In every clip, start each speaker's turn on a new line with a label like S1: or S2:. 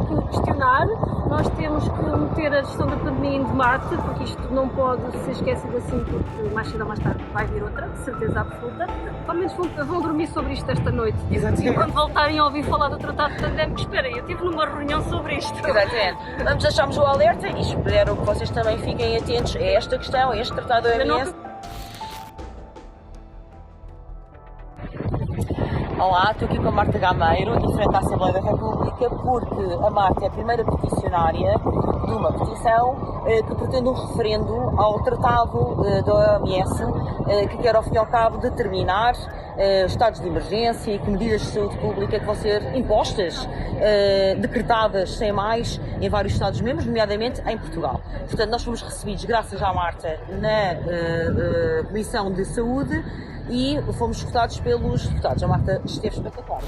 S1: que questionar, nós temos que meter a gestão da pandemia em debate, porque isto não pode ser esquecido assim, porque mais cedo ou mais tarde vai vir outra, de certeza absoluta. Pelo menos vão dormir sobre isto esta noite.
S2: Exatamente.
S1: E quando voltarem a ouvir falar do Tratado Pandémico, esperem, eu estive numa reunião sobre isto.
S2: Exatamente. Vamos deixarmos o alerta e espero que vocês também fiquem atentos a esta questão, a este tratado da OMS. Olá, estou aqui com a Marta Gameiro, em frente à Assembleia da República, porque a Marta é a primeira peticionária de uma petição que pretende um referendo ao tratado da OMS, que quer, ao fim e ao cabo, determinar estados de emergência e que medidas de saúde pública que vão ser impostas, decretadas sem mais, em vários Estados-membros, nomeadamente em Portugal. Portanto, nós fomos recebidos, graças à Marta, na Comissão de Saúde, e fomos escutados pelos deputados. A Marta esteve espetacular.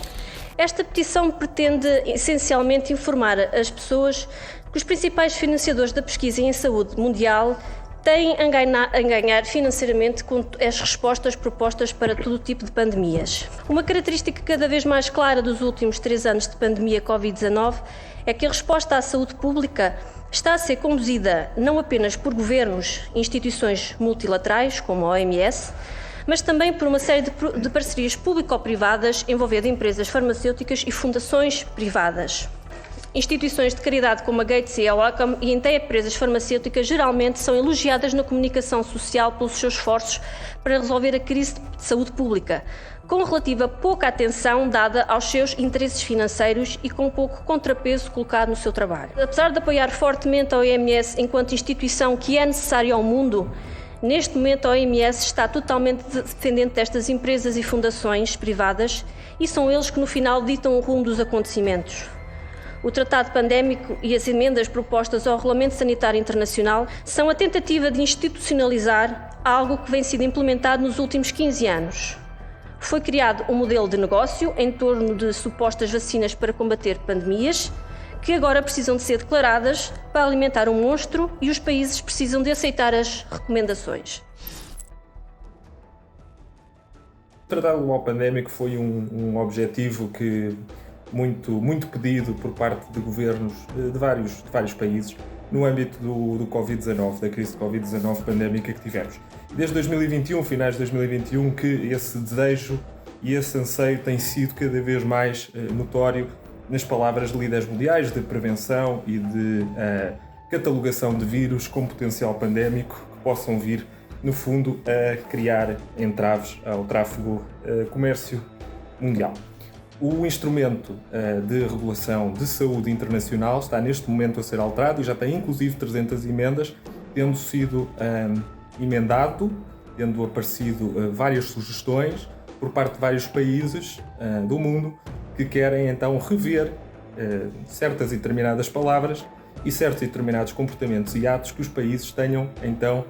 S1: Esta petição pretende essencialmente informar as pessoas que os principais financiadores da pesquisa em saúde mundial têm a ganhar financeiramente com as respostas propostas para todo tipo de pandemias. Uma característica cada vez mais clara dos últimos 3 anos de pandemia Covid-19 é que a resposta à saúde pública está a ser conduzida não apenas por governos e instituições multilaterais, como a OMS, mas também por uma série de parcerias público-privadas envolvendo empresas farmacêuticas e fundações privadas. Instituições de caridade como a Gates e a Wellcome e até empresas farmacêuticas geralmente são elogiadas na comunicação social pelos seus esforços para resolver a crise de saúde pública, com relativa pouca atenção dada aos seus interesses financeiros e com pouco contrapeso colocado no seu trabalho. Apesar de apoiar fortemente a OMS enquanto instituição que é necessária ao mundo, neste momento a OMS está totalmente dependente destas empresas e fundações privadas e são eles que no final ditam o rumo dos acontecimentos. O Tratado Pandémico e as emendas propostas ao Regulamento Sanitário Internacional são a tentativa de institucionalizar algo que vem sendo implementado nos últimos 15 anos. Foi criado um modelo de negócio em torno de supostas vacinas para combater pandemias, que agora precisam de ser declaradas para alimentar um monstro e os países precisam de aceitar as recomendações.
S3: O Tratado Global Pandémico foi um objetivo que muito pedido por parte de governos de vários países no âmbito do Covid-19, da crise de Covid-19 pandémica que tivemos. Desde 2021, finais de 2021, que esse desejo e esse anseio tem sido cada vez mais notório nas palavras de líderes mundiais de prevenção e de catalogação de vírus com potencial pandémico que possam vir, no fundo, a criar entraves ao tráfego comércio mundial. O instrumento de regulação de saúde internacional está neste momento a ser alterado e já tem inclusive 300 emendas, tendo sido emendado, tendo aparecido várias sugestões por parte de vários países do mundo que querem então rever certas e determinadas palavras e certos e determinados comportamentos e atos que os países tenham então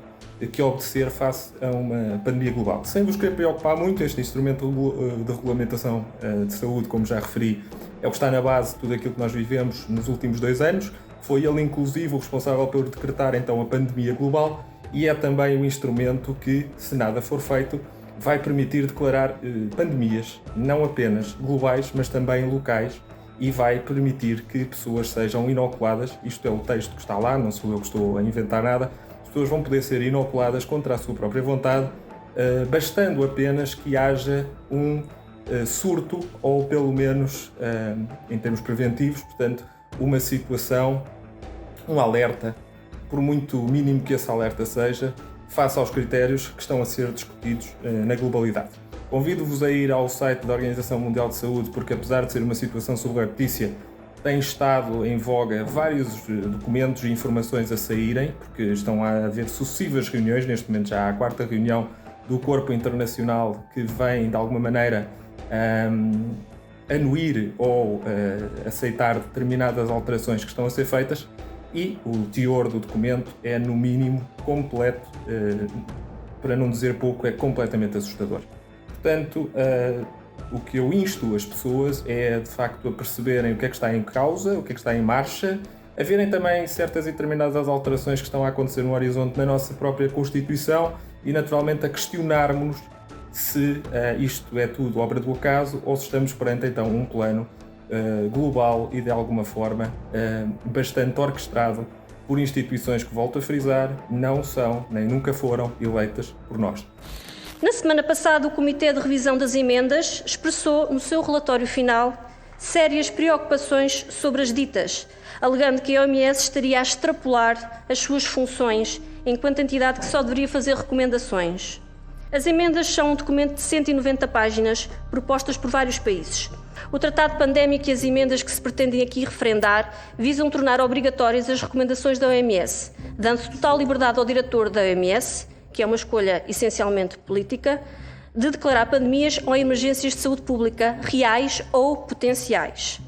S3: que obedecer face a uma pandemia global. Sem vos querer preocupar muito, este instrumento de regulamentação de saúde, como já referi, é o que está na base de tudo aquilo que nós vivemos nos últimos 2 anos. Foi ele, inclusive, o responsável por decretar então a pandemia global e é também o instrumento que, se nada for feito, vai permitir declarar pandemias, não apenas globais, mas também locais, e vai permitir que pessoas sejam inoculadas. Isto é o texto que está lá, não sou eu que estou a inventar nada. As pessoas vão poder ser inoculadas contra a sua própria vontade, bastando apenas que haja um surto, ou pelo menos, em termos preventivos, portanto, uma situação, um alerta, por muito mínimo que esse alerta seja, face aos critérios que estão a ser discutidos na globalidade. Convido-vos a ir ao site da Organização Mundial de Saúde, porque apesar de ser uma situação subreptícia, tem estado em voga vários documentos e informações a saírem, porque estão a haver sucessivas reuniões, neste momento já há a 4ª reunião do Corpo Internacional que vem, de alguma maneira, anuir ou aceitar determinadas alterações que estão a ser feitas, e o teor do documento é, no mínimo, completo, para não dizer pouco, é completamente assustador. Portanto, o que eu insto as pessoas é, de facto, a perceberem o que é que está em causa, o que é que está em marcha, a verem também certas e determinadas alterações que estão a acontecer no horizonte na nossa própria Constituição e, naturalmente, a questionarmos se isto é tudo obra do acaso ou se estamos perante, então, um plano global e, de alguma forma, bastante orquestrado por instituições que, volto a frisar, não são, nem nunca foram eleitas por nós.
S1: Na semana passada, o Comitê de Revisão das Emendas expressou, no seu relatório final, sérias preocupações sobre as ditas, alegando que a OMS estaria a extrapolar as suas funções enquanto entidade que só deveria fazer recomendações. As emendas são um documento de 190 páginas, propostas por vários países. O tratado pandémico e as emendas que se pretendem aqui referendar visam tornar obrigatórias as recomendações da OMS, dando total liberdade ao diretor da OMS, que é uma escolha essencialmente política, de declarar pandemias ou emergências de saúde pública reais ou potenciais.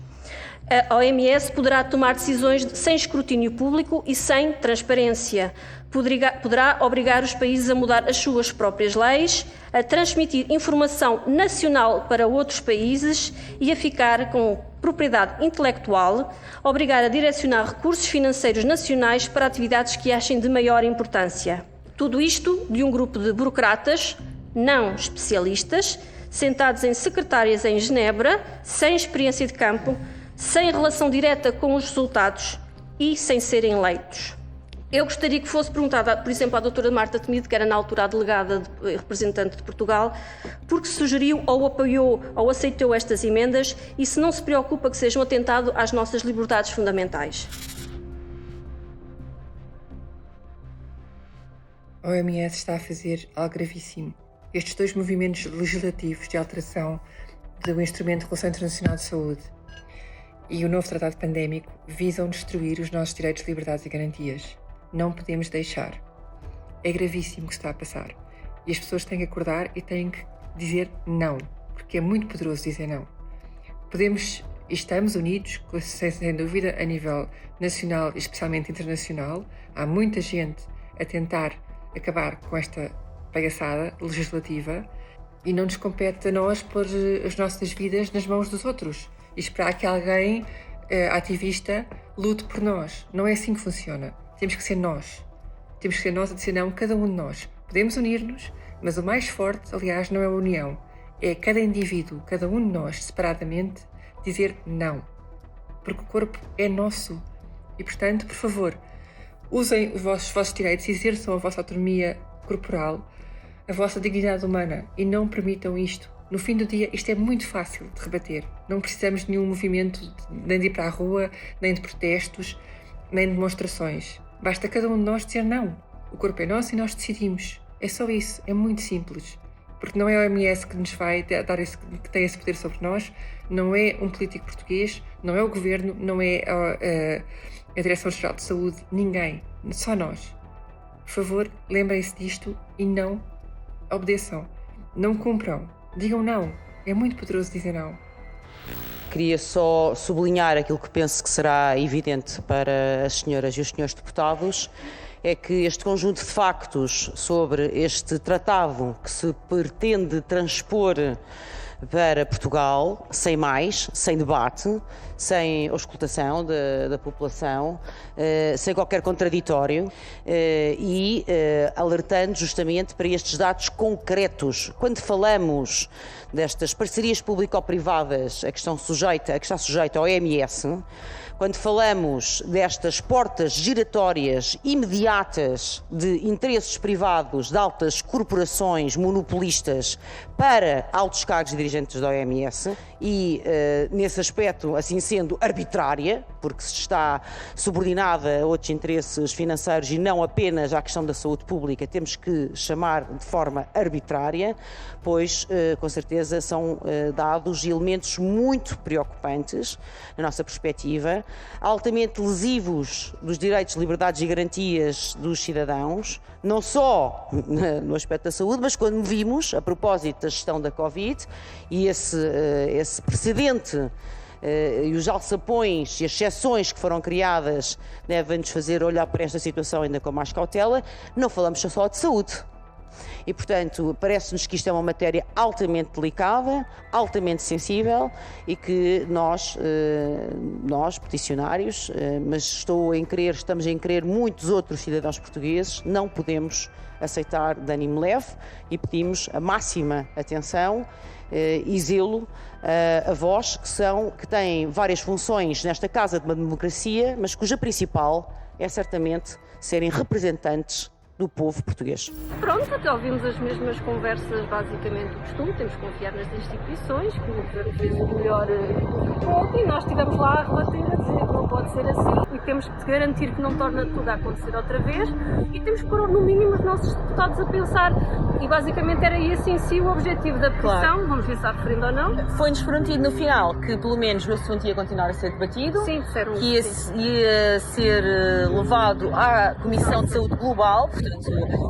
S1: A OMS poderá tomar decisões sem escrutínio público e sem transparência. Poderá obrigar os países a mudar as suas próprias leis, a transmitir informação nacional para outros países e a ficar com propriedade intelectual, obrigar a direcionar recursos financeiros nacionais para atividades que achem de maior importância. Tudo isto de um grupo de burocratas, não especialistas, sentados em secretárias em Genebra, sem experiência de campo, sem relação direta com os resultados e sem serem eleitos. Eu gostaria que fosse perguntada, por exemplo, à doutora Marta Temido, que era na altura a delegada representante de Portugal, porque sugeriu ou apoiou ou aceitou estas emendas e se não se preocupa que sejam atentado às nossas liberdades fundamentais.
S4: A OMS está a fazer algo gravíssimo. Estes dois movimentos legislativos de alteração do Instrumento de Relação Internacional de Saúde e o novo Tratado Pandémico visam destruir os nossos direitos, liberdades e garantias. Não podemos deixar. É gravíssimo o que está a passar. E as pessoas têm que acordar e têm que dizer não, porque é muito poderoso dizer não. Podemos e estamos unidos, sem dúvida, a nível nacional e especialmente internacional. Há muita gente a tentar acabar com esta palhaçada legislativa e não nos compete a nós pôr as nossas vidas nas mãos dos outros e esperar que alguém ativista lute por nós. Não é assim que funciona. Temos que ser nós. Temos que ser nós a dizer não, cada um de nós. Podemos unir-nos, mas o mais forte, aliás, não é a união. É cada indivíduo, cada um de nós, separadamente, dizer não. Porque o corpo é nosso. E, portanto, por favor, usem os vossos direitos, exerçam a vossa autonomia corporal, a vossa dignidade humana e não permitam isto. No fim do dia, isto é muito fácil de rebater. Não precisamos de nenhum movimento, nem de ir para a rua, nem de protestos, nem de demonstrações. Basta cada um de nós dizer não. O corpo é nosso e nós decidimos. É só isso. É muito simples. Porque não é a OMS que nos vai dar que tem esse poder sobre nós, não é um político português, não é o governo, não é a Direção-Geral de Saúde, ninguém. Só nós. Por favor, lembrem-se disto e não obedeçam. Não cumpram. Digam não. É muito poderoso dizer não.
S2: Queria só sublinhar aquilo que penso que será evidente para as senhoras e os senhores deputados, é que este conjunto de factos sobre este tratado que se pretende transpor para Portugal, sem mais, sem debate, sem auscultação da população, sem qualquer contraditório e alertando justamente para estes dados concretos. Quando falamos destas parcerias público-privadas a que está sujeita ao OMS, quando falamos destas portas giratórias imediatas de interesses privados de altas corporações monopolistas para altos cargos e dirigentes da OMS e, nesse aspecto, assim sendo arbitrária, porque se está subordinada a outros interesses financeiros e não apenas à questão da saúde pública, temos que chamar de forma arbitrária, pois, com certeza, são dados e elementos muito preocupantes, na nossa perspectiva, altamente lesivos dos direitos, liberdades e garantias dos cidadãos, não só no aspecto da saúde, mas quando vimos, a propósito da gestão da Covid, e esse precedente e os alçapões e as exceções que foram criadas devem-nos fazer olhar para esta situação ainda com mais cautela. Não falamos só de saúde,
S5: E, portanto, parece-nos que isto é uma matéria altamente delicada, altamente sensível e que nós peticionários, mas estamos em querer muitos outros cidadãos portugueses, não podemos aceitar de ânimo leve e pedimos a máxima atenção e zelo a vós que têm várias funções nesta casa de uma democracia, mas cuja principal é certamente serem representantes do povo português.
S1: Pronto, até ouvimos as mesmas conversas basicamente do costume, temos que confiar nas instituições, que o governo fez o melhor que pôde e nós estivemos lá a rebater, a dizer que não pode ser assim e temos que garantir que não torna tudo a acontecer outra vez e temos que pôr no mínimo os nossos deputados a pensar e basicamente era esse em si o objetivo da petição, claro. Vamos ver se há referendo ou não.
S2: Foi-nos prometido no final que pelo menos o assunto ia continuar a ser debatido,
S1: sim,
S2: que ia ser levado à Comissão de Saúde Global, portanto,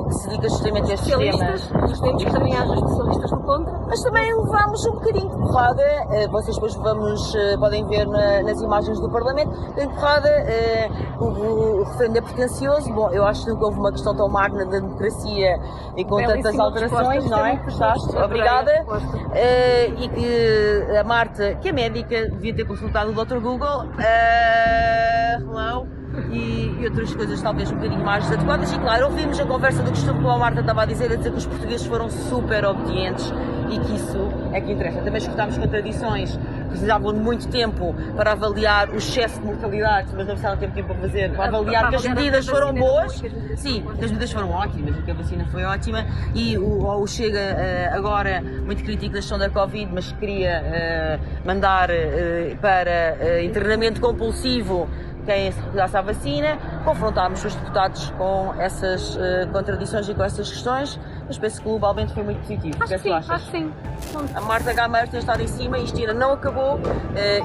S2: que se dedica justamente a este tema.
S1: Esperemos que também haja especialistas do contra.
S2: Mas também levámos um bocadinho de porrada, vocês depois podem ver nas imagens do Parlamento, em porrada, o referendo é pretencioso. Bom, eu acho que nunca houve uma questão tão magna da democracia e com tantas alterações, não é? Gostaste? Obrigada. E que a Marta, que é médica, devia ter consultado o Dr. Google. Hello. E outras coisas talvez um bocadinho mais adequadas e claro, ouvimos a conversa do costume que a Marta estava a dizer que os portugueses foram super obedientes e que isso é que interessa. Também escutámos contradições, precisavam de muito tempo para avaliar o excesso de mortalidade, mas não precisaram ter tempo para fazer, para avaliar que as medidas foram boas. Sim, que as medidas foram ótimas, que a vacina foi ótima e o Chega agora muito crítico da questão da Covid, mas queria mandar para internamento compulsivo quem se recusasse à vacina. Confrontámos os deputados com essas contradições e com essas questões, mas penso que globalmente foi muito positivo.
S1: Acho que sim.
S2: A Marta Gameiro tem estado em cima, isto ainda não acabou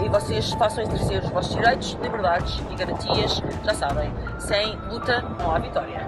S2: e vocês façam exercer os vossos direitos, liberdades e garantias, já sabem, sem luta não há vitória.